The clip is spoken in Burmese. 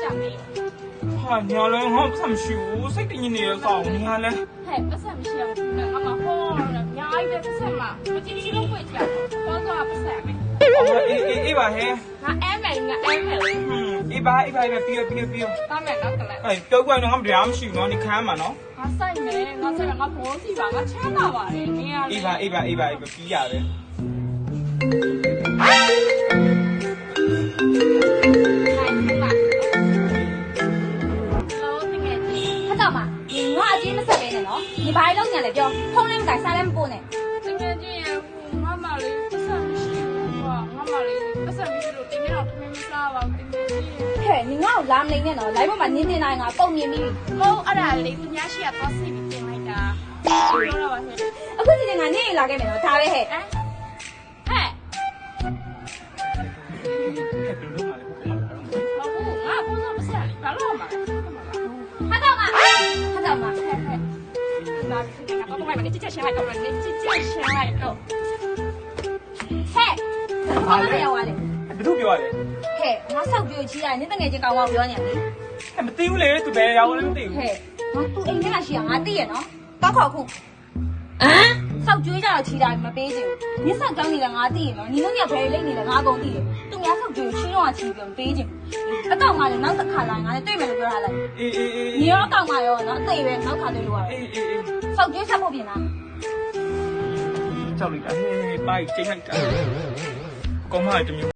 ကြမေးဟာညာလဲငါပတ်စံမရှိဘူးစိတ်တညစ်နေရဆောင်ညာလဲဟဲ့ပတ်စံမရှိအောင်ငါမဟောတယ်ညာအိုက်တဲ့ပတ်စံမှာမကြည့်ကြည့်လို့ဖွင့်ကြတော့တော့ပတ်စံမယ်အေးပါဟဲ့ငါအဲမယ်အေးပါပြီးတာမယ်နောက်ကလည်းအေးတော့ကွာငါမတရားမရှိဘူးနော်ဒီခမ်းမှာနော်ငါဆိုင်မယ်ငါဘောစီပါငါချမ်းသာပါတယ်နင်ရအေးပါပြီးရတယ်ငါအချင်းမဆက်ပဲနဲ့နော်ဒီဘာလို့ညာလဲပြောဖုန်းလည်းမကိုင်စားလည်းမပို့နဲ့တကယ်ကြီးငါမလေးပတ်စံမရှိဘူးကွာငါမလေးပတ်စံမရှိလို့တင်းတော့ထမင်းမစားပါဘူးတကယ်ကြီးဟဲ့ညီငါ့ကိုလာမနေနဲ့နော်လိုင်းပေါ်မှာနင်းနေလိုက်ငါပုံမြင်ပြီးမဟုတ်အဲ့ဒါလေးသူများရှိရတော့စီပြီးတင်လိုက်တာပြောတော့ပါဟဲ့အခုစီငါနေလာခဲ့မယ်နော်ဒါပဲဟဲ့ဟဲ့ငါပုံစံပတ်စံဘာလို့မှာဟာတော့ငါ我买你姐姐先来搞了，你姐姐先来搞。ဟဲ့ဘာလဲရောက်သွားလဲဘယ်သူပြောရလဲဟဲ့ငါဆောက်ပြိုချီးရတယ်နင်းတငယ်ချင်းကောင်းကောင်းပြောနေတယ်လေဟဲ့မသိဘူးလေသူဘယ်ရောက်လဲမသိဘူးဟဲ့ငါသူအိမ်ထဲမှာရှိရငါသိရနော်တောက်ခေါ်ခုဆောက်ကျွေးကြတော့ချီတာမပေးချင်ဘူးနင်းဆောက်ကြောင်းနေလည်းငါသိရနော်ညီတို့ညဘယ်လိမ့်နေလဲငါအကုန်သိတယ်သူများဆောက်ကျွေးချီတော့ချီပြီးမပေးချင်အကောင့်မှလည်းနောက်တစ်ခါလာငါလည်းတွေ့မယ်လို့ပြောထားလိုက်အေးညီရောအကောင့်မှရောနော်အသိပဲနောက်ခါတွေ့လို့ရတယ်ဆောက်ကျွေးဆက်ဖို့ပြင်လားကြောက်လိုက်တာဟဲ့ပိုက်ချိန်လိုက်တာကောင်းမှတမျိုး